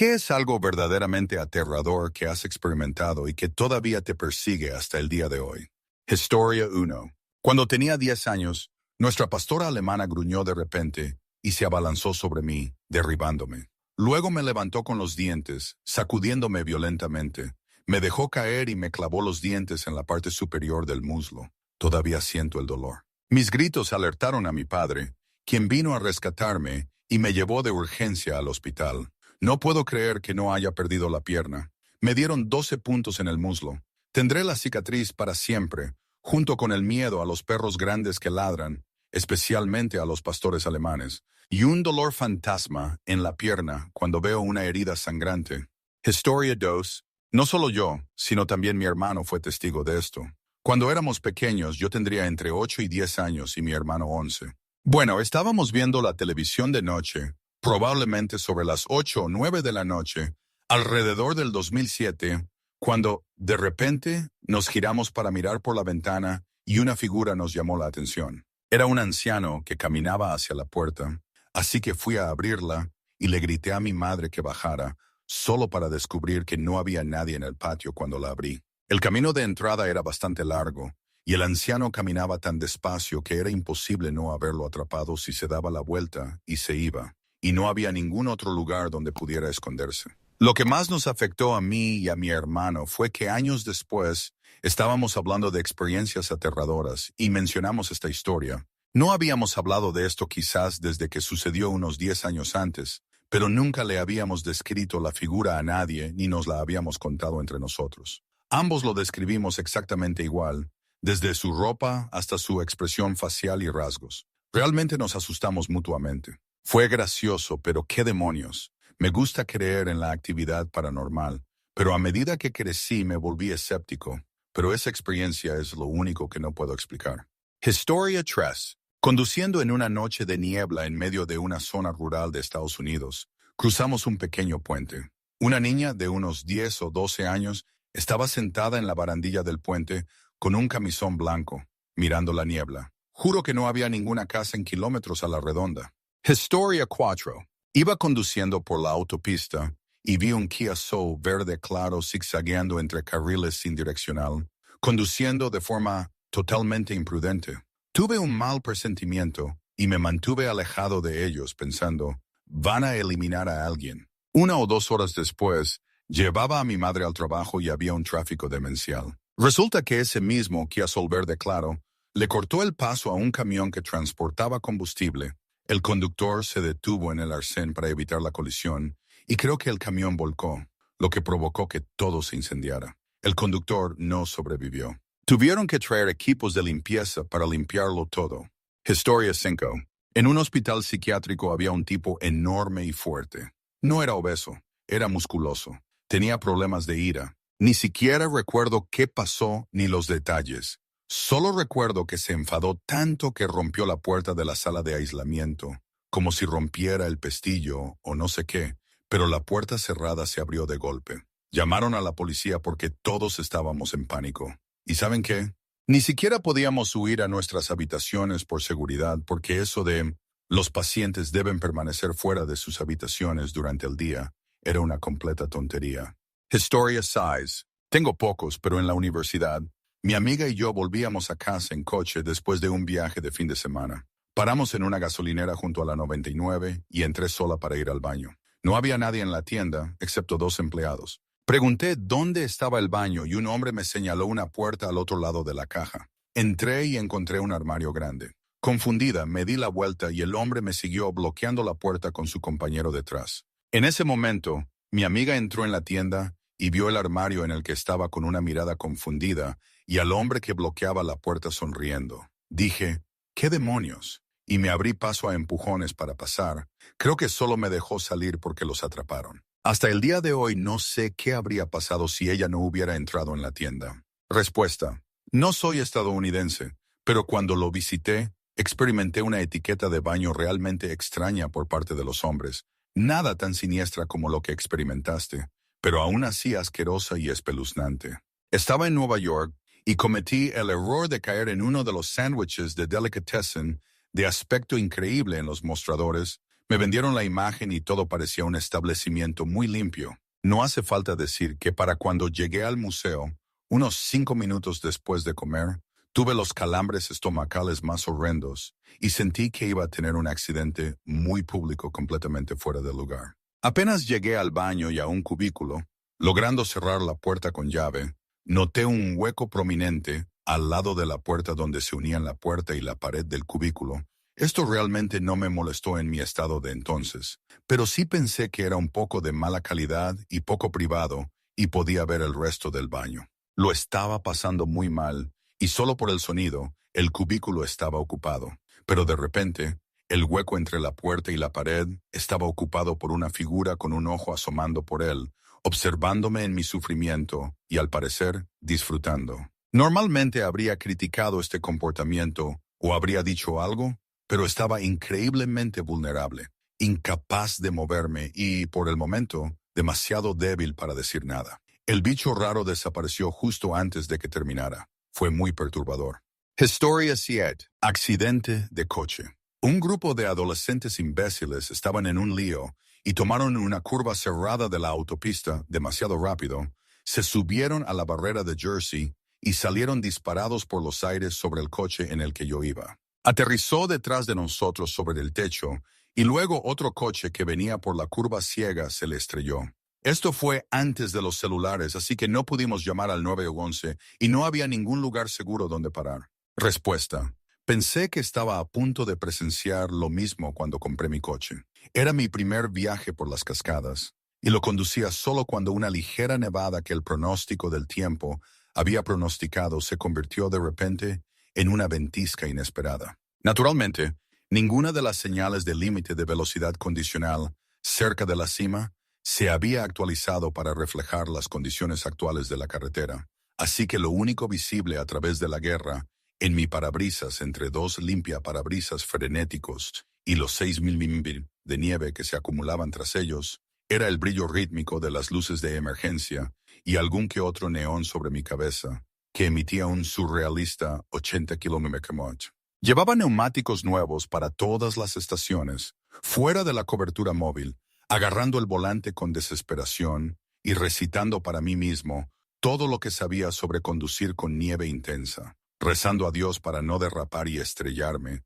¿Qué es algo verdaderamente aterrador que has experimentado y que todavía te persigue hasta el día de hoy? Historia 1. Cuando tenía 10 años, nuestra pastora alemana gruñó de repente y se abalanzó sobre mí, derribándome. Luego me levantó con los dientes, sacudiéndome violentamente. Me dejó caer y me clavó los dientes en la parte superior del muslo. Todavía siento el dolor. Mis gritos alertaron a mi padre, quien vino a rescatarme y me llevó de urgencia al hospital. No puedo creer que no haya perdido la pierna. Me dieron 12 puntos en el muslo. Tendré la cicatriz para siempre, junto con el miedo a los perros grandes que ladran, especialmente a los pastores alemanes, y un dolor fantasma en la pierna cuando veo una herida sangrante. Historia 2. No solo yo, sino también mi hermano fue testigo de esto. Cuando éramos pequeños, yo tendría entre 8 y 10 años y mi hermano 11. Bueno, estábamos viendo la televisión de noche, probablemente sobre las 8 o 9 de la noche, alrededor del 2007, cuando, de repente, nos giramos para mirar por la ventana y una figura nos llamó la atención. Era un anciano que caminaba hacia la puerta, así que fui a abrirla y le grité a mi madre que bajara, solo para descubrir que no había nadie en el patio cuando la abrí. El camino de entrada era bastante largo, y el anciano caminaba tan despacio que era imposible no haberlo atrapado si se daba la vuelta y se iba, y no había ningún otro lugar donde pudiera esconderse. Lo que más nos afectó a mí y a mi hermano fue que años después estábamos hablando de experiencias aterradoras y mencionamos esta historia. No habíamos hablado de esto quizás desde que sucedió unos 10 años antes, pero nunca le habíamos descrito la figura a nadie ni nos la habíamos contado entre nosotros. Ambos lo describimos exactamente igual, desde su ropa hasta su expresión facial y rasgos. Realmente nos asustamos mutuamente. Fue gracioso, pero qué demonios. Me gusta creer en la actividad paranormal, pero a medida que crecí me volví escéptico. Pero esa experiencia es lo único que no puedo explicar. Historia 3. Conduciendo en una noche de niebla en medio de una zona rural de Estados Unidos, cruzamos un pequeño puente. Una niña de unos 10 o 12 años estaba sentada en la barandilla del puente con un camisón blanco, mirando la niebla. Juro que no había ninguna casa en kilómetros a la redonda. Historia 4. Iba conduciendo por la autopista y vi un Kia Soul verde claro zigzagueando entre carriles sin direccional, conduciendo de forma totalmente imprudente. Tuve un mal presentimiento y me mantuve alejado de ellos pensando, van a eliminar a alguien. 1 o 2 horas después, llevaba a mi madre al trabajo y había un tráfico demencial. Resulta que ese mismo Kia Soul verde claro le cortó el paso a un camión que transportaba combustible. El conductor se detuvo en el arcén para evitar la colisión y creo que el camión volcó, lo que provocó que todo se incendiara. El conductor no sobrevivió. Tuvieron que traer equipos de limpieza para limpiarlo todo. Historia 5. En un hospital psiquiátrico había un tipo enorme y fuerte. No era obeso, era musculoso. Tenía problemas de ira. Ni siquiera recuerdo qué pasó ni los detalles. Solo recuerdo que se enfadó tanto que rompió la puerta de la sala de aislamiento, como si rompiera el pestillo o no sé qué, pero la puerta cerrada se abrió de golpe. Llamaron a la policía porque todos estábamos en pánico. ¿Y saben qué? Ni siquiera podíamos huir a nuestras habitaciones por seguridad porque eso de los pacientes deben permanecer fuera de sus habitaciones durante el día era una completa tontería. Historia 6. Tengo pocos, pero en la universidad, mi amiga y yo volvíamos a casa en coche después de un viaje de fin de semana. Paramos en una gasolinera junto a la 99 y entré sola para ir al baño. No había nadie en la tienda, excepto 2 empleados. Pregunté dónde estaba el baño y un hombre me señaló una puerta al otro lado de la caja. Entré y encontré un armario grande. Confundida, me di la vuelta y el hombre me siguió bloqueando la puerta con su compañero detrás. En ese momento, mi amiga entró en la tienda y vio el armario en el que estaba con una mirada confundida y al hombre que bloqueaba la puerta sonriendo. Dije, ¿qué demonios? Y me abrí paso a empujones para pasar. Creo que solo me dejó salir porque los atraparon. Hasta el día de hoy no sé qué habría pasado si ella no hubiera entrado en la tienda. Respuesta. No soy estadounidense, pero cuando lo visité, experimenté una etiqueta de baño realmente extraña por parte de los hombres. Nada tan siniestra como lo que experimentaste, pero aún así asquerosa y espeluznante. Estaba en Nueva York y cometí el error de caer en uno de los sándwiches de delicatessen de aspecto increíble en los mostradores. Me vendieron la imagen y todo parecía un establecimiento muy limpio. No hace falta decir que para cuando llegué al museo, unos 5 minutos después de comer, tuve los calambres estomacales más horrendos y sentí que iba a tener un accidente muy público completamente fuera de lugar. Apenas llegué al baño y a un cubículo, logrando cerrar la puerta con llave, noté un hueco prominente al lado de la puerta donde se unían la puerta y la pared del cubículo. Esto realmente no me molestó en mi estado de entonces, pero sí pensé que era un poco de mala calidad y poco privado y podía ver el resto del baño. Lo estaba pasando muy mal y solo por el sonido, el cubículo estaba ocupado. Pero de repente, el hueco entre la puerta y la pared estaba ocupado por una figura con un ojo asomando por él, observándome en mi sufrimiento y, al parecer, disfrutando. Normalmente habría criticado este comportamiento o habría dicho algo, pero estaba increíblemente vulnerable, incapaz de moverme y, por el momento, demasiado débil para decir nada. El bicho raro desapareció justo antes de que terminara. Fue muy perturbador. Historia 7. Accidente de coche. Un grupo de adolescentes imbéciles estaban en un lío y tomaron una curva cerrada de la autopista demasiado rápido, se subieron a la barrera de Jersey y salieron disparados por los aires sobre el coche en el que yo iba. Aterrizó detrás de nosotros sobre el techo y luego otro coche que venía por la curva ciega se le estrelló. Esto fue antes de los celulares, así que no pudimos llamar al 911 y no había ningún lugar seguro donde parar. Respuesta. Pensé que estaba a punto de presenciar lo mismo cuando compré mi coche. Era mi primer viaje por las cascadas y lo conducía solo cuando una ligera nevada que el pronóstico del tiempo había pronosticado se convirtió de repente en una ventisca inesperada. Naturalmente, ninguna de las señales de límite de velocidad condicional cerca de la cima se había actualizado para reflejar las condiciones actuales de la carretera, así que lo único visible a través de la guerra, en mi parabrisas entre dos limpiaparabrisas frenéticos y los 6,000 milímetros de nieve que se acumulaban tras ellos, era el brillo rítmico de las luces de emergencia y algún que otro neón sobre mi cabeza, que emitía un surrealista 80 km/h. Llevaba neumáticos nuevos para todas las estaciones, fuera de la cobertura móvil, agarrando el volante con desesperación y recitando para mí mismo todo lo que sabía sobre conducir con nieve intensa, rezando a Dios para no derrapar y estrellarme.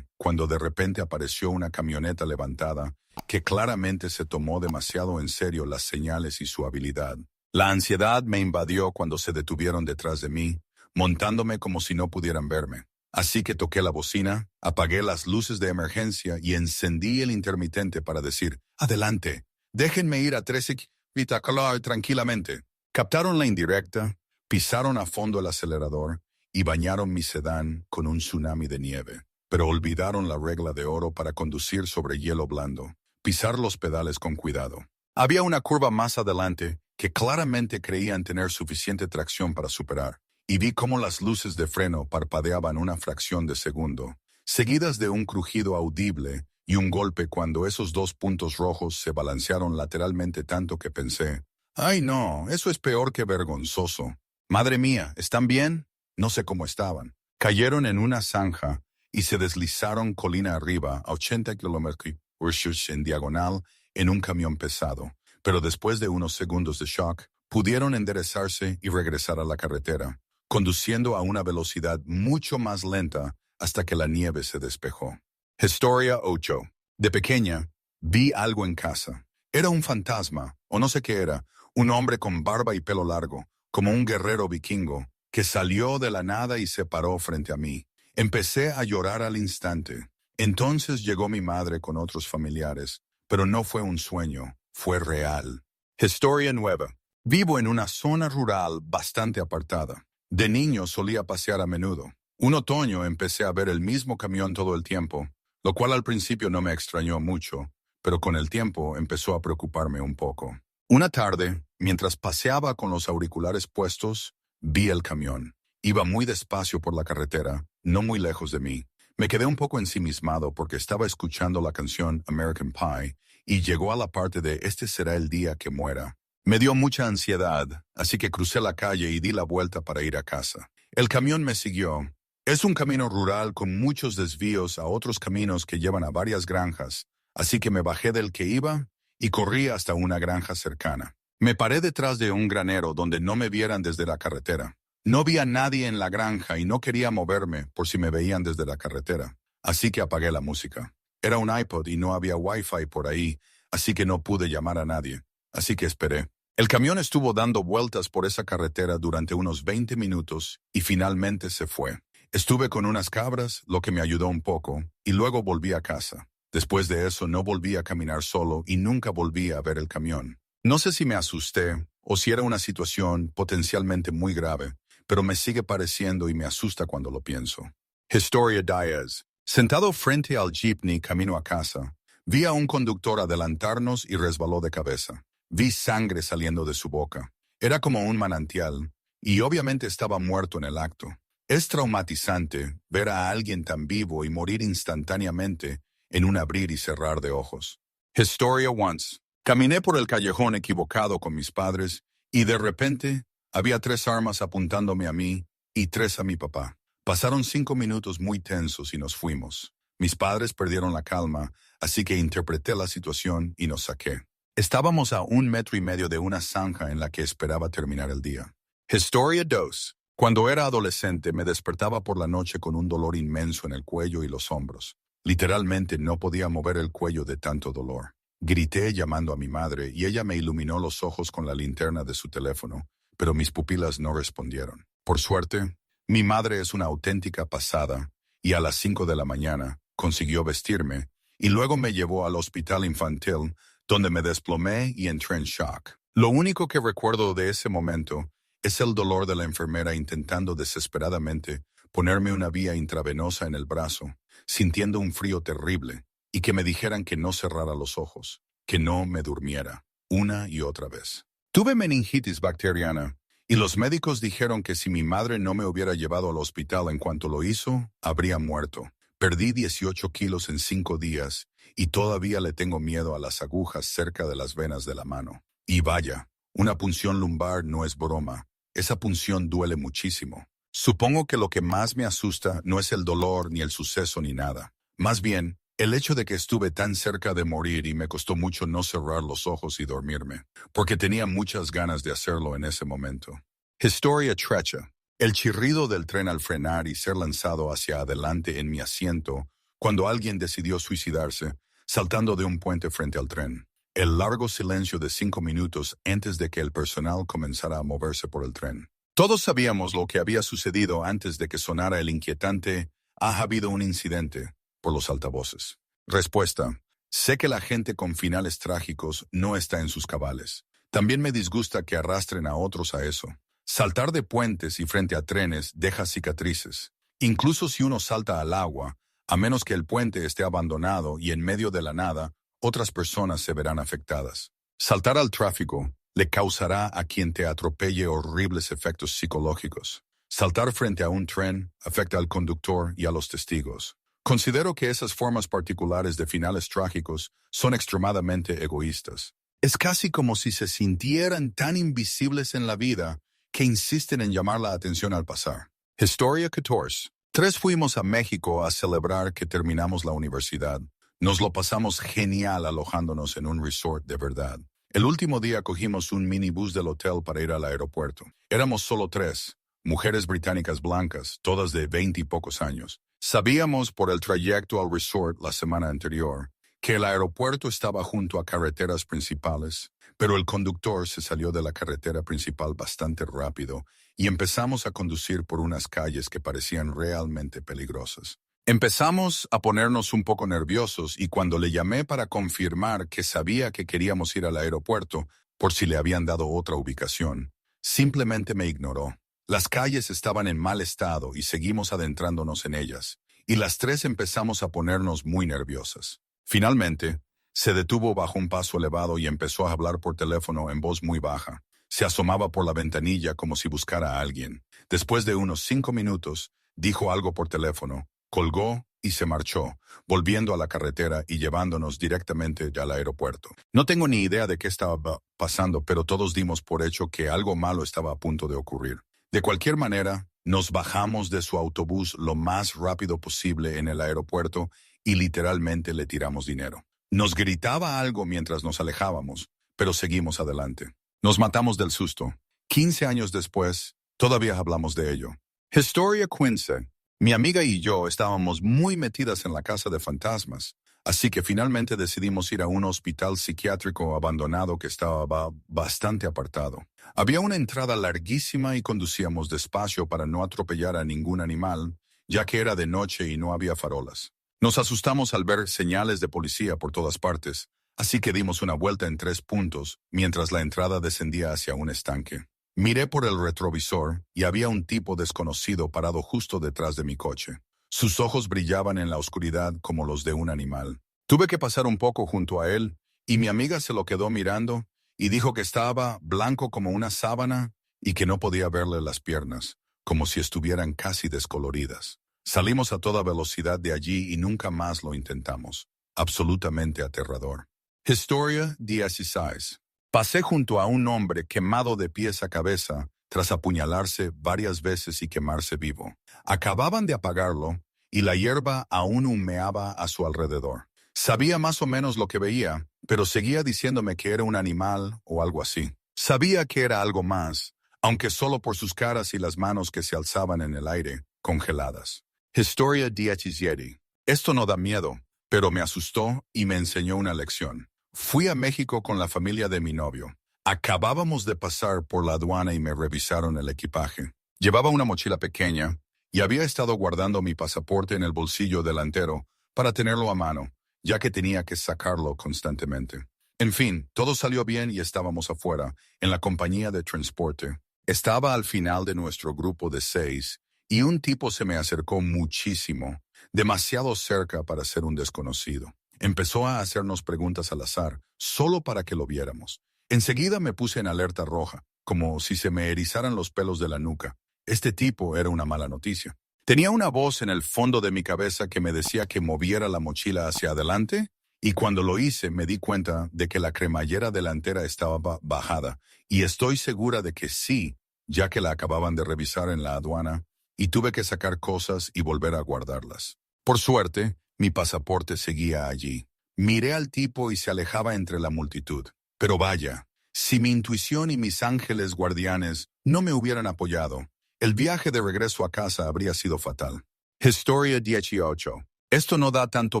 Cuando de repente apareció una camioneta levantada que claramente se tomó demasiado en serio las señales y su habilidad. La ansiedad me invadió cuando se detuvieron detrás de mí, montándome como si no pudieran verme. Así que toqué la bocina, apagué las luces de emergencia y encendí el intermitente para decir, «Adelante, déjenme ir a 13 km tranquilamente». Captaron la indirecta, pisaron a fondo el acelerador y bañaron mi sedán con un tsunami de nieve. Pero olvidaron la regla de oro para conducir sobre hielo blando, pisar los pedales con cuidado. Había una curva más adelante que claramente creían tener suficiente tracción para superar, y vi cómo las luces de freno parpadeaban una fracción de segundo, seguidas de un crujido audible y un golpe cuando esos dos puntos rojos se balancearon lateralmente tanto que pensé, «Ay no, eso es peor que vergonzoso. Madre mía, ¿están bien?» No sé cómo estaban. Cayeron en una zanja y se deslizaron colina arriba a 80 km/h en diagonal en un camión pesado, pero después de unos segundos de shock, pudieron enderezarse y regresar a la carretera, conduciendo a una velocidad mucho más lenta hasta que la nieve se despejó. Historia 8. De pequeña, vi algo en casa. Era un fantasma, o no sé qué era, un hombre con barba y pelo largo, como un guerrero vikingo, que salió de la nada y se paró frente a mí. Empecé a llorar al instante. Entonces llegó mi madre con otros familiares, pero no fue un sueño, fue real. Historia 9. Vivo en una zona rural bastante apartada. De niño solía pasear a menudo. Un otoño empecé a ver el mismo camión todo el tiempo, lo cual al principio no me extrañó mucho, pero con el tiempo empezó a preocuparme un poco. Una tarde, mientras paseaba con los auriculares puestos, vi el camión. Iba muy despacio por la carretera, no muy lejos de mí. Me quedé un poco ensimismado porque estaba escuchando la canción American Pie y llegó a la parte de «Este será el día que muera». Me dio mucha ansiedad, así que crucé la calle y di la vuelta para ir a casa. El camión me siguió, Es un camino rural con muchos desvíos a otros caminos que llevan a varias granjas, así que me bajé del que iba y corrí hasta una granja cercana. Me paré detrás de un granero donde no me vieran desde la carretera. No vi a nadie en la granja y no quería moverme por si me veían desde la carretera, así que apagué la música. Era un iPod y no había Wi-Fi por ahí, así que no pude llamar a nadie. Así que esperé. El camión estuvo dando vueltas por esa carretera durante unos 20 minutos y finalmente se fue. Estuve con unas cabras, lo que me ayudó un poco, y luego volví a casa. Después de eso no volví a caminar solo y nunca volví a ver el camión. No sé si me asusté o si era una situación potencialmente muy grave, pero me sigue pareciendo y me asusta cuando lo pienso. Historia Diaz. Sentado frente al jeepney camino a casa, vi a un conductor adelantarnos y resbaló de cabeza. Vi sangre saliendo de su boca. Era como un manantial, y obviamente estaba muerto en el acto. Es traumatizante ver a alguien tan vivo y morir instantáneamente en un abrir y cerrar de ojos. Historia once. Caminé por el callejón equivocado con mis padres y de repente había 3 armas apuntándome a mí y 3 a mi papá. Pasaron 5 minutos muy tensos y nos fuimos. Mis padres perdieron la calma, así que interpreté la situación y nos saqué. Estábamos a 1,5 metros de una zanja en la que esperaba terminar el día. Historia 2. Cuando era adolescente me despertaba por la noche con un dolor inmenso en el cuello y los hombros. Literalmente no podía mover el cuello de tanto dolor. Grité llamando a mi madre y ella me iluminó los ojos con la linterna de su teléfono, pero mis pupilas no respondieron. Por suerte, mi madre es una auténtica pasada y a las 5 de la mañana consiguió vestirme y luego me llevó al hospital infantil donde me desplomé y entré en shock. Lo único que recuerdo de ese momento es el dolor de la enfermera intentando desesperadamente ponerme una vía intravenosa en el brazo, sintiendo un frío terrible, y que me dijeran que no cerrara los ojos, que no me durmiera, una y otra vez. Tuve meningitis bacteriana, y los médicos dijeron que si mi madre no me hubiera llevado al hospital en cuanto lo hizo, habría muerto. Perdí 18 kilos en 5 días, y todavía le tengo miedo a las agujas cerca de las venas de la mano. Y vaya, una punción lumbar no es broma. Esa punción duele muchísimo. Supongo que lo que más me asusta no es el dolor ni el suceso ni nada. Más bien, el hecho de que estuve tan cerca de morir y me costó mucho no cerrar los ojos y dormirme, porque tenía muchas ganas de hacerlo en ese momento. Historia trecha. El chirrido del tren al frenar y ser lanzado hacia adelante en mi asiento cuando alguien decidió suicidarse, saltando de un puente frente al tren. El largo silencio de 5 minutos antes de que el personal comenzara a moverse por el tren. Todos sabíamos lo que había sucedido antes de que sonara el inquietante «Ha habido un incidente» por los altavoces. Respuesta: sé que la gente con finales trágicos no está en sus cabales. También me disgusta que arrastren a otros a eso. Saltar de puentes y frente a trenes deja cicatrices. Incluso si uno salta al agua, a menos que el puente esté abandonado y en medio de la nada, otras personas se verán afectadas. Saltar al tráfico le causará a quien te atropelle horribles efectos psicológicos. Saltar frente a un tren afecta al conductor y a los testigos. Considero que esas formas particulares de finales trágicos son extremadamente egoístas. Es casi como si se sintieran tan invisibles en la vida que insisten en llamar la atención al pasar. Historia 14. 3 fuimos a México a celebrar que terminamos la universidad. Nos lo pasamos genial alojándonos en un resort de verdad. El último día cogimos un minibús del hotel para ir al aeropuerto. Éramos solo 3, mujeres británicas blancas, todas de 20 y pocos años. Sabíamos por el trayecto al resort la semana anterior que el aeropuerto estaba junto a carreteras principales, pero el conductor se salió de la carretera principal bastante rápido y empezamos a conducir por unas calles que parecían realmente peligrosas. Empezamos a ponernos un poco nerviosos y cuando le llamé para confirmar que sabía que queríamos ir al aeropuerto, por si le habían dado otra ubicación, simplemente me ignoró. Las calles estaban en mal estado y seguimos adentrándonos en ellas, y las 3 empezamos a ponernos muy nerviosas. Finalmente, se detuvo bajo un paso elevado y empezó a hablar por teléfono en voz muy baja. Se asomaba por la ventanilla como si buscara a alguien. Después de unos 5 minutos, dijo algo por teléfono, colgó y se marchó, volviendo a la carretera y llevándonos directamente al aeropuerto. No tengo ni idea de qué estaba pasando, pero todos dimos por hecho que algo malo estaba a punto de ocurrir. De cualquier manera, Nos bajamos de su autobús lo más rápido posible en el aeropuerto y literalmente le tiramos dinero. Nos gritaba algo mientras nos alejábamos, pero seguimos adelante. Nos matamos del susto. 15 años después, todavía hablamos de ello. Historia Quince. Mi amiga y yo estábamos muy metidas en la casa de fantasmas, así que finalmente decidimos ir a un hospital psiquiátrico abandonado que estaba bastante apartado. Había una entrada larguísima y conducíamos despacio para no atropellar a ningún animal, ya que era de noche y no había farolas. Nos asustamos al ver señales de policía por todas partes, así que dimos una vuelta en 3 puntos mientras la entrada descendía hacia un estanque. Miré por el retrovisor y había un tipo desconocido parado justo detrás de mi coche. Sus ojos brillaban en la oscuridad como los de un animal. Tuve que pasar un poco junto a él y mi amiga se lo quedó mirando y dijo que estaba blanco como una sábana y que no podía verle las piernas, como si estuvieran casi descoloridas. Salimos a toda velocidad de allí y nunca más lo intentamos. Absolutamente aterrador. Historia 16. Pasé junto a un hombre quemado de pies a cabeza tras apuñalarse varias veces y quemarse vivo. Acababan de apagarlo y la hierba aún humeaba a su alrededor. Sabía más o menos lo que veía, pero seguía diciéndome que era un animal o algo así. Sabía que era algo más, aunque solo por sus caras y las manos que se alzaban en el aire, congeladas. Historia 17. Esto no da miedo, pero me asustó y me enseñó una lección. Fui a México con la familia de mi novio. Acabábamos de pasar por la aduana y me revisaron el equipaje. Llevaba una mochila pequeña y había estado guardando mi pasaporte en el bolsillo delantero para tenerlo a mano, ya que tenía que sacarlo constantemente. En fin, todo salió bien y estábamos afuera, en la compañía de transporte. Estaba al final de nuestro grupo de 6 y un tipo se me acercó muchísimo, demasiado cerca para ser un desconocido. Empezó a hacernos preguntas al azar, solo para que lo viéramos. Enseguida me puse en alerta roja, como si se me erizaran los pelos de la nuca. Este tipo era una mala noticia. Tenía una voz en el fondo de mi cabeza que me decía que moviera la mochila hacia adelante, y cuando lo hice me di cuenta de que la cremallera delantera estaba bajada, y estoy segura de que sí, ya que la acababan de revisar en la aduana, y tuve que sacar cosas y volver a guardarlas. Por suerte, mi pasaporte seguía allí. Miré al tipo y se alejaba entre la multitud. Pero vaya, si mi intuición y mis ángeles guardianes no me hubieran apoyado, el viaje de regreso a casa habría sido fatal. Historia 18. Esto no da tanto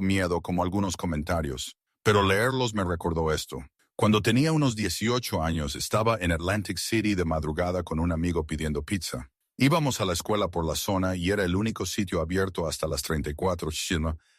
miedo como algunos comentarios, pero leerlos me recordó esto. Cuando tenía unos 18 años, estaba en Atlantic City de madrugada con un amigo pidiendo pizza. Íbamos a la escuela por la zona y era el único sitio abierto hasta las 34,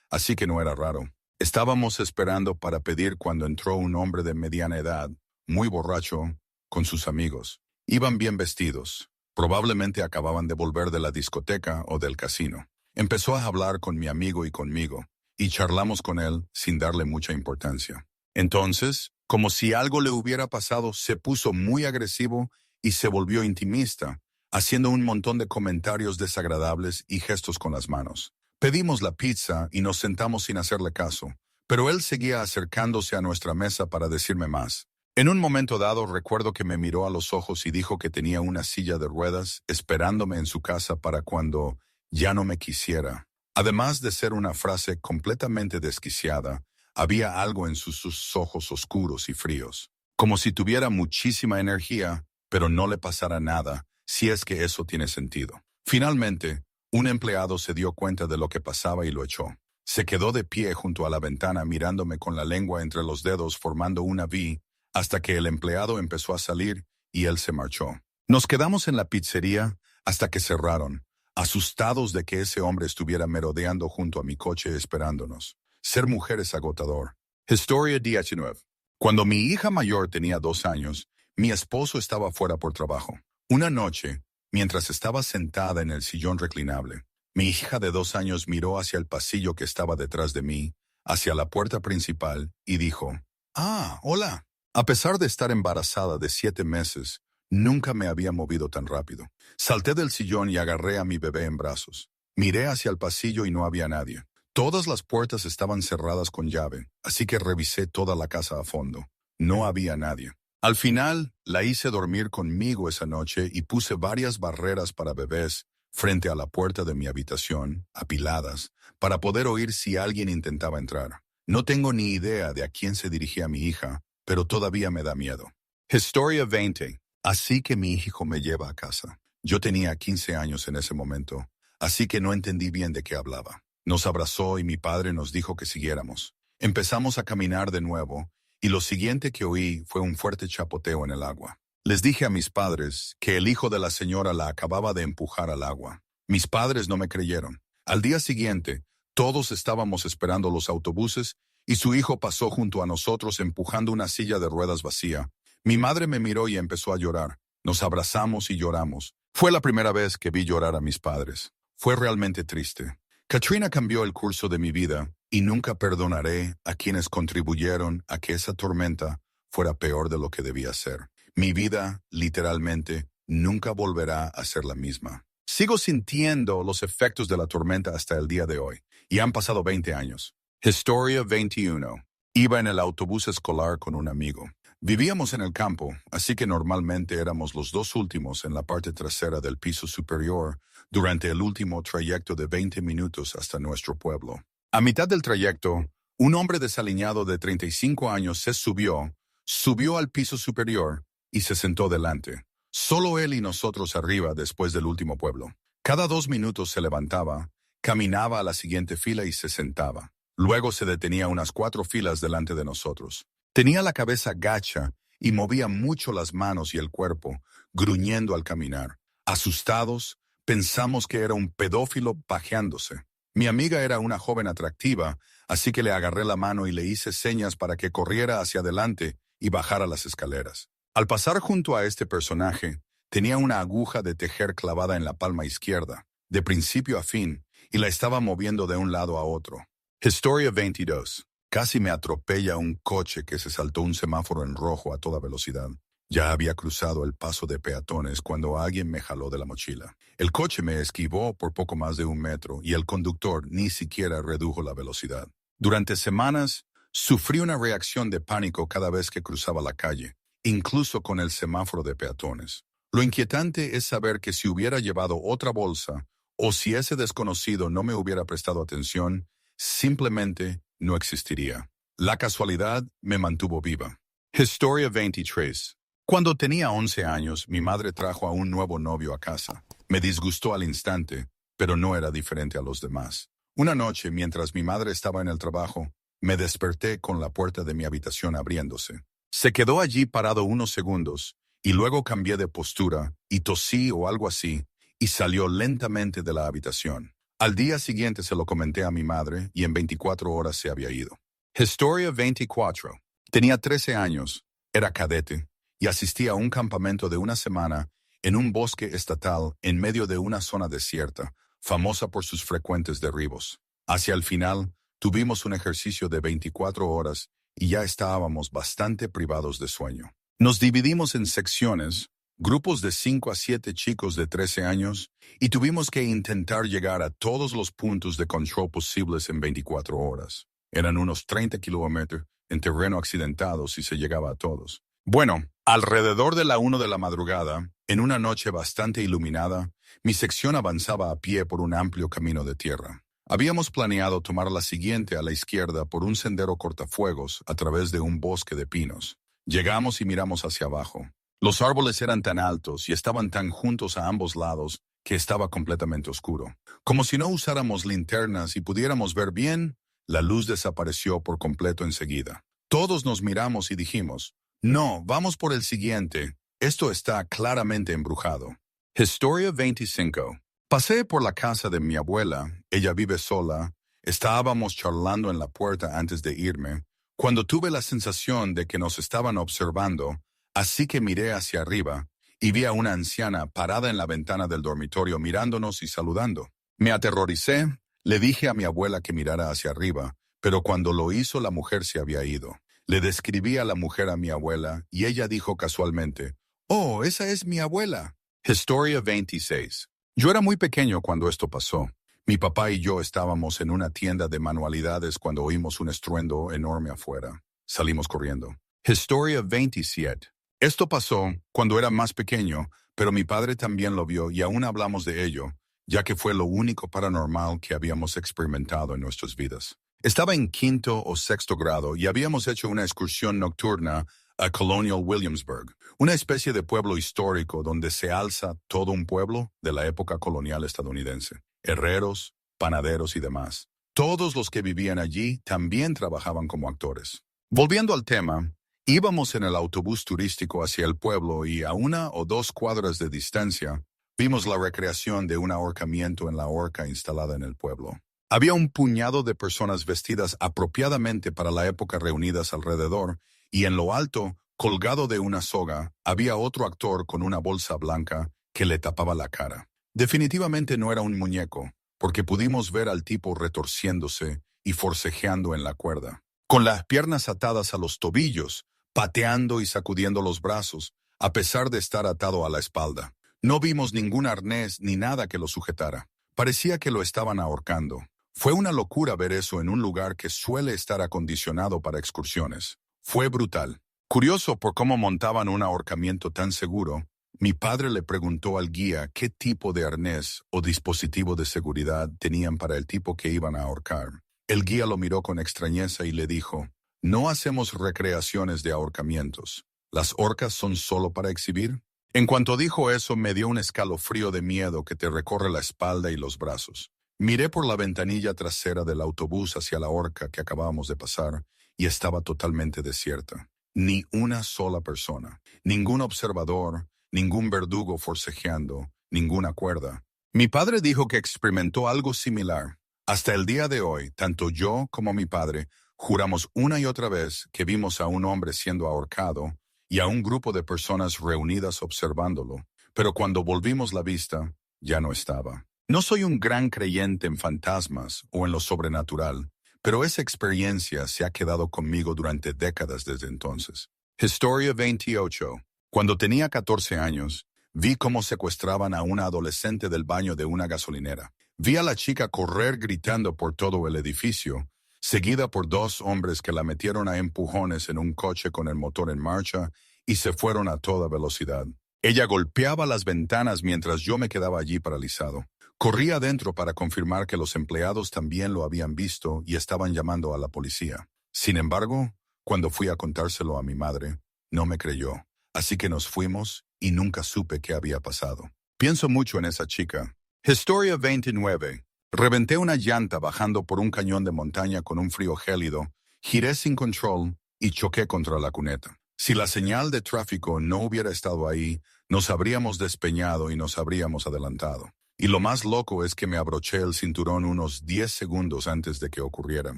así que no era raro. Estábamos esperando para pedir cuando entró un hombre de mediana edad, muy borracho, con sus amigos. Iban bien vestidos. Probablemente acababan de volver de la discoteca o del casino. Empezó a hablar con mi amigo y conmigo, y charlamos con él sin darle mucha importancia. Entonces, como si algo le hubiera pasado, se puso muy agresivo y se volvió intimista, haciendo un montón de comentarios desagradables y gestos con las manos. Pedimos la pizza y nos sentamos sin hacerle caso, pero él seguía acercándose a nuestra mesa para decirme más. En un momento dado recuerdo que me miró a los ojos y dijo que tenía una silla de ruedas esperándome en su casa para cuando ya no me quisiera. Además de ser una frase completamente desquiciada, había algo en sus ojos oscuros y fríos, como si tuviera muchísima energía, pero no le pasara nada, si es que eso tiene sentido. Finalmente, un empleado se dio cuenta de lo que pasaba y lo echó. Se quedó de pie junto a la ventana mirándome con la lengua entre los dedos formando una V, hasta que el empleado empezó a salir y él se marchó. Nos quedamos en la pizzería hasta que cerraron, asustados de que ese hombre estuviera merodeando junto a mi coche esperándonos. Ser mujer es agotador. Historia 19. Cuando mi hija mayor tenía 2 años, mi esposo estaba fuera por trabajo. Una noche, mientras estaba sentada en el sillón reclinable, mi hija de 2 años miró hacia el pasillo que estaba detrás de mí, hacia la puerta principal, y dijo, «Ah, hola». A pesar de estar embarazada de 7 meses, nunca me había movido tan rápido. Salté del sillón y agarré a mi bebé en brazos. Miré hacia el pasillo y no había nadie. Todas las puertas estaban cerradas con llave, así que revisé toda la casa a fondo. No había nadie. Al final, la hice dormir conmigo esa noche y puse varias barreras para bebés frente a la puerta de mi habitación, apiladas, para poder oír si alguien intentaba entrar. No tengo ni idea de a quién se dirigía mi hija, pero todavía me da miedo. Historia 20. Así que mi hijo me lleva a casa. Yo tenía 15 años en ese momento, así que no entendí bien de qué hablaba. Nos abrazó y mi padre nos dijo que siguiéramos. Empezamos a caminar de nuevo, y lo siguiente que oí fue un fuerte chapoteo en el agua. Les dije a mis padres que el hijo de la señora la acababa de empujar al agua. Mis padres no me creyeron. Al día siguiente, todos estábamos esperando los autobuses y su hijo pasó junto a nosotros empujando una silla de ruedas vacía. Mi madre me miró y empezó a llorar. Nos abrazamos y lloramos. Fue la primera vez que vi llorar a mis padres. Fue realmente triste. Katrina cambió el curso de mi vida y nunca perdonaré a quienes contribuyeron a que esa tormenta fuera peor de lo que debía ser. Mi vida, literalmente, nunca volverá a ser la misma. Sigo sintiendo los efectos de la tormenta hasta el día de hoy, y han pasado 20 años. Historia 21. Iba en el autobús escolar con un amigo. Vivíamos en el campo, así que normalmente éramos los dos últimos en la parte trasera del piso superior durante el último trayecto de 20 minutos hasta nuestro pueblo. A mitad del trayecto, un hombre desaliñado de 35 años se subió al piso superior y se sentó delante. Solo él y nosotros arriba después del último pueblo. Cada 2 minutos se levantaba, caminaba a la siguiente fila y se sentaba. Luego se detenía unas 4 filas delante de nosotros. Tenía la cabeza gacha y movía mucho las manos y el cuerpo, gruñendo al caminar. Asustados, pensamos que era un pedófilo pajeándose. Mi amiga era una joven atractiva, así que le agarré la mano y le hice señas para que corriera hacia adelante y bajara las escaleras. Al pasar junto a este personaje, tenía una aguja de tejer clavada en la palma izquierda, de principio a fin, y la estaba moviendo de un lado a otro. Historia 22. Casi me atropella un coche que se saltó un semáforo en rojo a toda velocidad. Ya había cruzado el paso de peatones cuando alguien me jaló de la mochila. El coche me esquivó por poco más de 1 metro y el conductor ni siquiera redujo la velocidad. Durante semanas, sufrí una reacción de pánico cada vez que cruzaba la calle, incluso con el semáforo de peatones. Lo inquietante es saber que si hubiera llevado otra bolsa o si ese desconocido no me hubiera prestado atención, simplemente no existiría. La casualidad me mantuvo viva. Historia 23. Cuando tenía 11 años, mi madre trajo a un nuevo novio a casa. Me disgustó al instante, pero no era diferente a los demás. Una noche, mientras mi madre estaba en el trabajo, me desperté con la puerta de mi habitación abriéndose. Se quedó allí parado unos segundos, y luego cambié de postura, y tosí o algo así, y salió lentamente de la habitación. Al día siguiente se lo comenté a mi madre, y en 24 horas se había ido. Historia 24. Tenía 13 años, era cadete, y asistía a un campamento de una semana en un bosque estatal en medio de una zona desierta, famosa por sus frecuentes derribos. Hacia el final, tuvimos un ejercicio de 24 horas y ya estábamos bastante privados de sueño. Nos dividimos en secciones, grupos de 5 a 7 chicos de 13 años, y tuvimos que intentar llegar a todos los puntos de control posibles en 24 horas. Eran unos 30 kilómetros en terreno accidentado si se llegaba a todos. Bueno, alrededor de la 1 de la madrugada, en una noche bastante iluminada, mi sección avanzaba a pie por un amplio camino de tierra. Habíamos planeado tomar la siguiente a la izquierda por un sendero cortafuegos a través de un bosque de pinos. Llegamos y miramos hacia abajo. Los árboles eran tan altos y estaban tan juntos a ambos lados que estaba completamente oscuro. Como si no usáramos linternas y pudiéramos ver bien, la luz desapareció por completo enseguida. Todos nos miramos y dijimos, no, vamos por el siguiente. Esto está claramente embrujado. Historia 25. Pasé por la casa de mi abuela, ella vive sola, estábamos charlando en la puerta antes de irme, cuando tuve la sensación de que nos estaban observando, así que miré hacia arriba y vi a una anciana parada en la ventana del dormitorio mirándonos y saludando. Me aterroricé, le dije a mi abuela que mirara hacia arriba, pero cuando lo hizo la mujer se había ido. Le describí a la mujer a mi abuela y ella dijo casualmente, «Oh, esa es mi abuela». Historia 26. Yo era muy pequeño cuando esto pasó. Mi papá y yo estábamos en una tienda de manualidades cuando oímos un estruendo enorme afuera. Salimos corriendo. Historia 27. Esto pasó cuando era más pequeño, pero mi padre también lo vio y aún hablamos de ello, ya que fue lo único paranormal que habíamos experimentado en nuestras vidas. Estaba en quinto o sexto grado y habíamos hecho una excursión nocturna a Colonial Williamsburg, una especie de pueblo histórico donde se alza todo un pueblo de la época colonial estadounidense. Herreros, panaderos y demás. Todos los que vivían allí también trabajaban como actores. Volviendo al tema, íbamos en el autobús turístico hacia el pueblo y a 1 o 2 cuadras de distancia vimos la recreación de un ahorcamiento en la horca instalada en el pueblo. Había un puñado de personas vestidas apropiadamente para la época reunidas alrededor y en lo alto, colgado de una soga, había otro actor con una bolsa blanca que le tapaba la cara. Definitivamente no era un muñeco, porque pudimos ver al tipo retorciéndose y forcejeando en la cuerda, con las piernas atadas a los tobillos, pateando y sacudiendo los brazos, a pesar de estar atado a la espalda. No vimos ningún arnés ni nada que lo sujetara. Parecía que lo estaban ahorcando. Fue una locura ver eso en un lugar que suele estar acondicionado para excursiones. Fue brutal. Curioso por cómo montaban un ahorcamiento tan seguro, mi padre le preguntó al guía qué tipo de arnés o dispositivo de seguridad tenían para el tipo que iban a ahorcar. El guía lo miró con extrañeza y le dijo, «No hacemos recreaciones de ahorcamientos. ¿Las horcas son solo para exhibir?» En cuanto dijo eso, me dio un escalofrío de miedo que te recorre la espalda y los brazos. Miré por la ventanilla trasera del autobús hacia la horca que acabábamos de pasar y estaba totalmente desierta. Ni una sola persona, ningún observador, ningún verdugo forcejeando, ninguna cuerda. Mi padre dijo que experimentó algo similar. Hasta el día de hoy, tanto yo como mi padre juramos una y otra vez que vimos a un hombre siendo ahorcado y a un grupo de personas reunidas observándolo, pero cuando volvimos la vista, ya no estaba. No soy un gran creyente en fantasmas o en lo sobrenatural, pero esa experiencia se ha quedado conmigo durante décadas desde entonces. Historia 28. Cuando tenía 14 años, vi cómo secuestraban a una adolescente del baño de una gasolinera. Vi a la chica correr gritando por todo el edificio, seguida por 2 hombres que la metieron a empujones en un coche con el motor en marcha y se fueron a toda velocidad. Ella golpeaba las ventanas mientras yo me quedaba allí paralizado. Corrí adentro para confirmar que los empleados también lo habían visto y estaban llamando a la policía. Sin embargo, cuando fui a contárselo a mi madre, no me creyó. Así que nos fuimos y nunca supe qué había pasado. Pienso mucho en esa chica. Historia 29. Reventé una llanta bajando por un cañón de montaña con un frío gélido, giré sin control y choqué contra la cuneta. Si la señal de tráfico no hubiera estado ahí, nos habríamos despeñado y nos habríamos adelantado. Y lo más loco es que me abroché el cinturón unos 10 segundos antes de que ocurriera.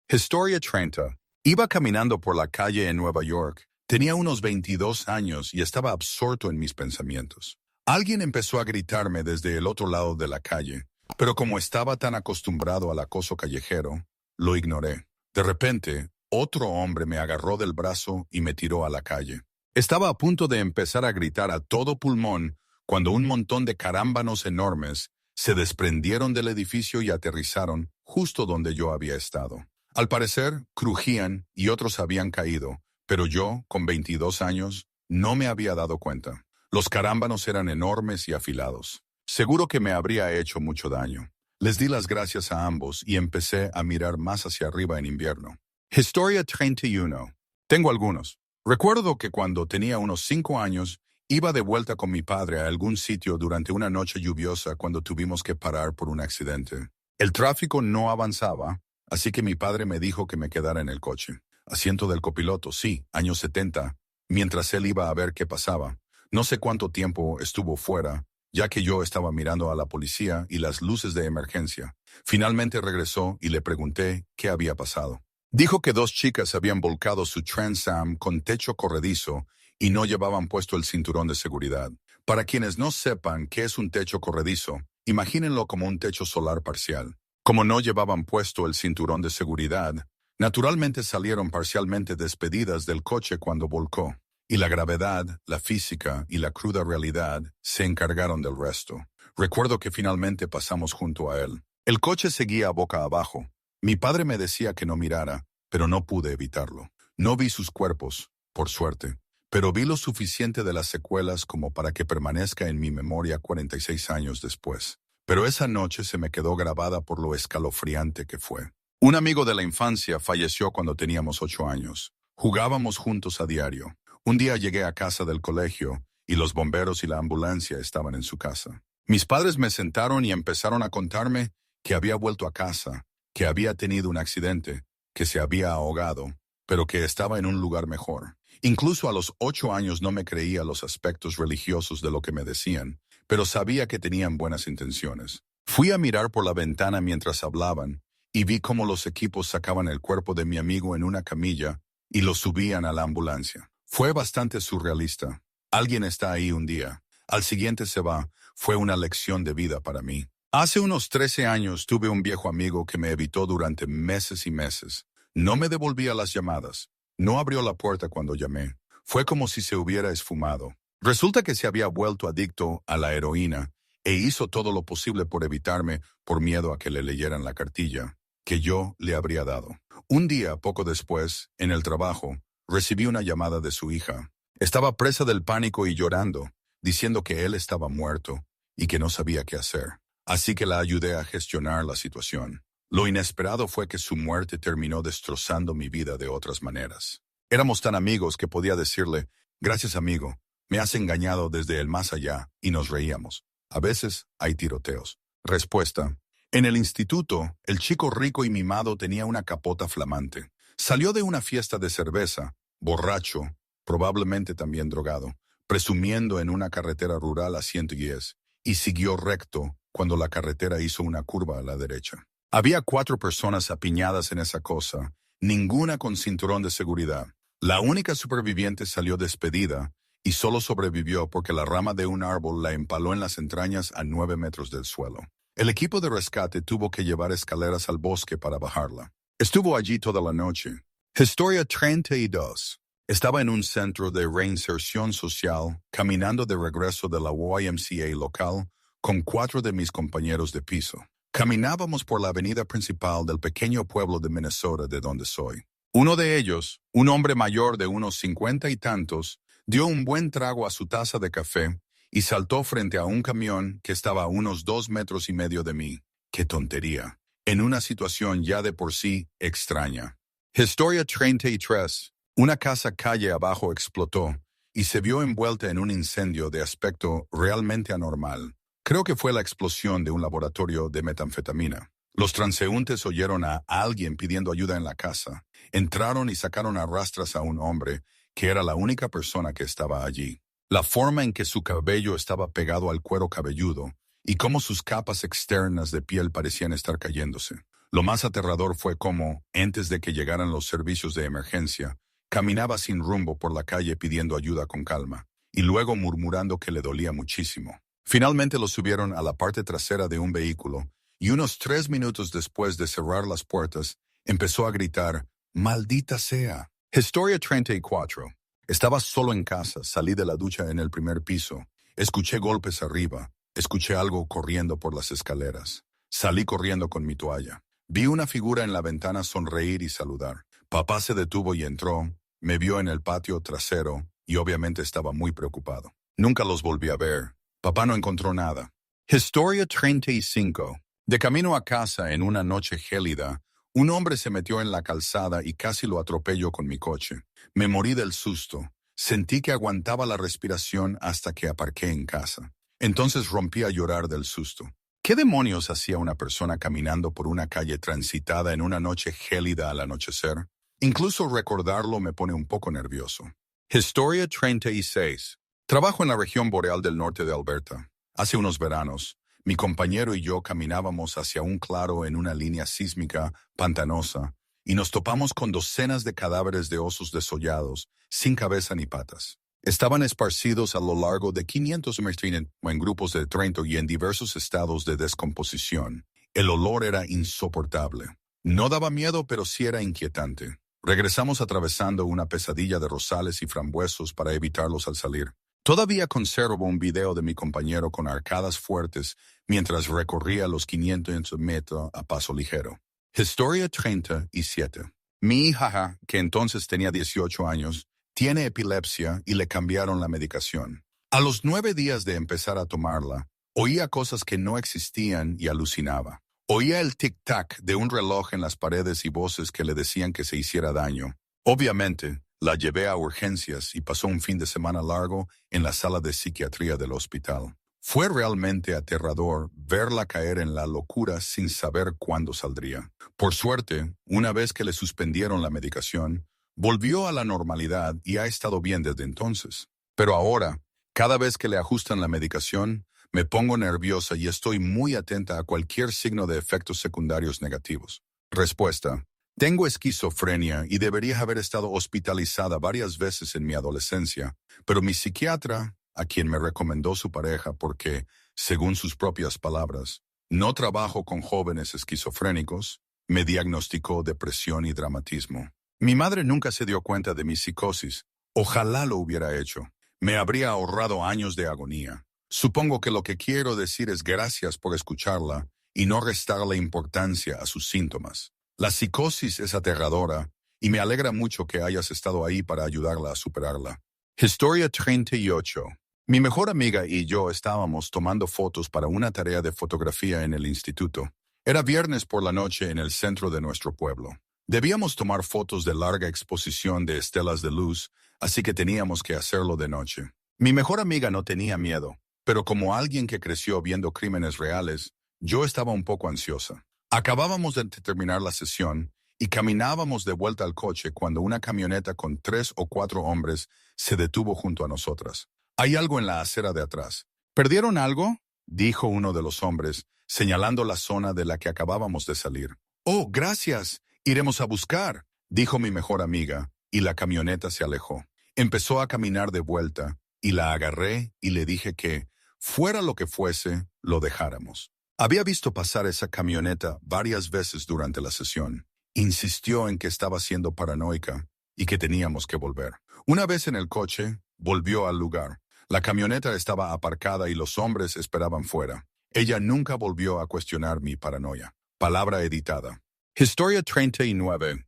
Historia 30. Iba caminando por la calle en Nueva York. Tenía unos 22 años y estaba absorto en mis pensamientos. Alguien empezó a gritarme desde el otro lado de la calle, pero como estaba tan acostumbrado al acoso callejero, lo ignoré. De repente, otro hombre me agarró del brazo y me tiró a la calle. Estaba a punto de empezar a gritar a todo pulmón cuando un montón de carámbanos enormes se desprendieron del edificio y aterrizaron justo donde yo había estado. Al parecer, crujían y otros habían caído, pero yo, con 22 años, no me había dado cuenta. Los carámbanos eran enormes y afilados. Seguro que me habría hecho mucho daño. Les di las gracias a ambos y empecé a mirar más hacia arriba en invierno. Historia 31. Tengo algunos. Recuerdo que cuando tenía unos 5 años, iba de vuelta con mi padre a algún sitio durante una noche lluviosa cuando tuvimos que parar por un accidente. El tráfico no avanzaba, así que mi padre me dijo que me quedara en el coche. Asiento del copiloto, sí, años 70, mientras él iba a ver qué pasaba. No sé cuánto tiempo estuvo fuera, ya que yo estaba mirando a la policía y las luces de emergencia. Finalmente regresó y le pregunté qué había pasado. Dijo que 2 chicas habían volcado su Trans Am con techo corredizo y no llevaban puesto el cinturón de seguridad. Para quienes no sepan qué es un techo corredizo, imagínenlo como un techo solar parcial. Como no llevaban puesto el cinturón de seguridad, naturalmente salieron parcialmente despedidas del coche cuando volcó. Y la gravedad, la física y la cruda realidad se encargaron del resto. Recuerdo que finalmente pasamos junto a él. El coche seguía boca abajo. Mi padre me decía que no mirara, pero no pude evitarlo. No vi sus cuerpos, por suerte, pero vi lo suficiente de las secuelas como para que permanezca en mi memoria 46 años después. pero esa noche se me quedó grabada por lo escalofriante que fue. Un amigo de la infancia falleció cuando teníamos 8 años. Jugábamos juntos a diario. Un día llegué a casa del colegio y los bomberos y la ambulancia estaban en su casa. Mis padres me sentaron y empezaron a contarme que había vuelto a casa, que había tenido un accidente, que se había ahogado, pero que estaba en un lugar mejor. Incluso a los 8 años no me creía los aspectos religiosos de lo que me decían, pero sabía que tenían buenas intenciones. Fui a mirar por la ventana mientras hablaban y vi cómo los equipos sacaban el cuerpo de mi amigo en una camilla y lo subían a la ambulancia. Fue bastante surrealista. Alguien está ahí un día. Al siguiente se va. Fue una lección de vida para mí. Hace unos 13 años tuve un viejo amigo que me evitó durante meses y meses. No me devolvía las llamadas. No abrió la puerta cuando llamé. Fue como si se hubiera esfumado. Resulta que se había vuelto adicto a la heroína e hizo todo lo posible por evitarme por miedo a que le leyeran la cartilla que yo le habría dado. Un día, poco después, en el trabajo, recibí una llamada de su hija. Estaba presa del pánico y llorando, diciendo que él estaba muerto y que no sabía qué hacer. Así que la ayudé a gestionar la situación. Lo inesperado fue que su muerte terminó destrozando mi vida de otras maneras. Éramos tan amigos que podía decirle, gracias amigo, me has engañado desde el más allá, y nos reíamos. A veces hay tiroteos. Respuesta. En el instituto, el chico rico y mimado tenía una capota flamante. Salió de una fiesta de cerveza, borracho, probablemente también drogado, presumiendo en una carretera rural a 110, y siguió recto cuando la carretera hizo una curva a la derecha. Había 4 personas apiñadas en esa cosa, ninguna con cinturón de seguridad. La única superviviente salió despedida y solo sobrevivió porque la rama de un árbol la empaló en las entrañas a 9 metros del suelo. El equipo de rescate tuvo que llevar escaleras al bosque para bajarla. Estuvo allí toda la noche. Historia 32. Estaba en un centro de reinserción social, caminando de regreso de la YMCA local, con 4 de mis compañeros de piso. Caminábamos por la avenida principal del pequeño pueblo de Minnesota de donde soy. Uno de ellos, un hombre mayor de unos 50 y tantos, dio un buen trago a su taza de café y saltó frente a un camión que estaba a unos 2,5 metros de mí. ¡Qué tontería! En una situación ya de por sí extraña. Historia 33. Una casa calle abajo explotó y se vio envuelta en un incendio de aspecto realmente anormal. Creo que fue la explosión de un laboratorio de metanfetamina. Los transeúntes oyeron a alguien pidiendo ayuda en la casa. Entraron y sacaron a rastras a un hombre que era la única persona que estaba allí. La forma en que su cabello estaba pegado al cuero cabelludo y cómo sus capas externas de piel parecían estar cayéndose. Lo más aterrador fue cómo, antes de que llegaran los servicios de emergencia, caminaba sin rumbo por la calle pidiendo ayuda con calma, y luego murmurando que le dolía muchísimo. Finalmente lo subieron a la parte trasera de un vehículo, y unos 3 minutos después de cerrar las puertas, empezó a gritar, ¡maldita sea! Historia 34. Estaba solo en casa, salí de la ducha en el primer piso, escuché golpes arriba, escuché algo corriendo por las escaleras. Salí corriendo con mi toalla. Vi una figura en la ventana sonreír y saludar. Papá se detuvo y entró, me vio en el patio trasero y obviamente estaba muy preocupado. Nunca los volví a ver. Papá no encontró nada. Historia 35. De camino a casa en una noche gélida, un hombre se metió en la calzada y casi lo atropelló con mi coche. Me morí del susto. Sentí que aguantaba la respiración hasta que aparqué en casa. Entonces rompí a llorar del susto. ¿Qué demonios hacía una persona caminando por una calle transitada en una noche gélida al anochecer? Incluso recordarlo me pone un poco nervioso. Historia 36. Trabajo en la región boreal del norte de Alberta. Hace unos veranos, mi compañero y yo caminábamos hacia un claro en una línea sísmica pantanosa y nos topamos con docenas de cadáveres de osos desollados, sin cabeza ni patas. Estaban esparcidos a lo largo de 500 metros en grupos de 30 y en diversos estados de descomposición. El olor era insoportable. No daba miedo, pero sí era inquietante. Regresamos atravesando una pesadilla de rosales y frambuesos para evitarlos al salir. Todavía conservo un video de mi compañero con arcadas fuertes mientras recorría los 500 metros a paso ligero. Historia 37. Mi hija, que entonces tenía 18 años, tiene epilepsia y le cambiaron la medicación. A los 9 días de empezar a tomarla, Oía cosas que no existían y alucinaba. Oía el tic-tac de un reloj en las paredes y voces que le decían que se hiciera daño. Obviamente, la llevé a urgencias y pasó un fin de semana largo en la sala de psiquiatría del hospital. Fue realmente aterrador verla caer en la locura sin saber cuándo saldría. Por suerte, una vez que le suspendieron la medicación, volvió a la normalidad y ha estado bien desde entonces. Pero ahora, cada vez que le ajustan la medicación, me pongo nerviosa y estoy muy atenta a cualquier signo de efectos secundarios negativos. Respuesta: tengo esquizofrenia y debería haber estado hospitalizada varias veces en mi adolescencia, pero mi psiquiatra, a quien me recomendó su pareja porque, según sus propias palabras, no trabajo con jóvenes esquizofrénicos, me diagnosticó depresión y dramatismo. Mi madre nunca se dio cuenta de mi psicosis. Ojalá lo hubiera hecho. Me habría ahorrado años de agonía. Supongo que lo que quiero decir es gracias por escucharla y no restarle importancia a sus síntomas. La psicosis es aterradora y me alegra mucho que hayas estado ahí para ayudarla a superarla. Historia 38. Mi mejor amiga y yo estábamos tomando fotos para una tarea de fotografía en el instituto. Era viernes por la noche en el centro de nuestro pueblo. Debíamos tomar fotos de larga exposición de estelas de luz, así que teníamos que hacerlo de noche. Mi mejor amiga no tenía miedo, pero como alguien que creció viendo crímenes reales, yo estaba un poco ansiosa. Acabábamos de terminar la sesión y caminábamos de vuelta al coche cuando una camioneta con 3 o 4 hombres se detuvo junto a nosotras. Hay algo en la acera de atrás. ¿Perdieron algo?, dijo uno de los hombres, señalando la zona de la que acabábamos de salir. Oh, gracias. Iremos a buscar, dijo mi mejor amiga, y la camioneta se alejó. Empezó a caminar de vuelta, y la agarré y le dije que, fuera lo que fuese, lo dejáramos. Había visto pasar esa camioneta varias veces durante la sesión. Insistió en que estaba siendo paranoica y que teníamos que volver. Una vez en el coche, volvió al lugar. La camioneta estaba aparcada y los hombres esperaban fuera. Ella nunca volvió a cuestionar mi paranoia. Palabra editada. Historia 39.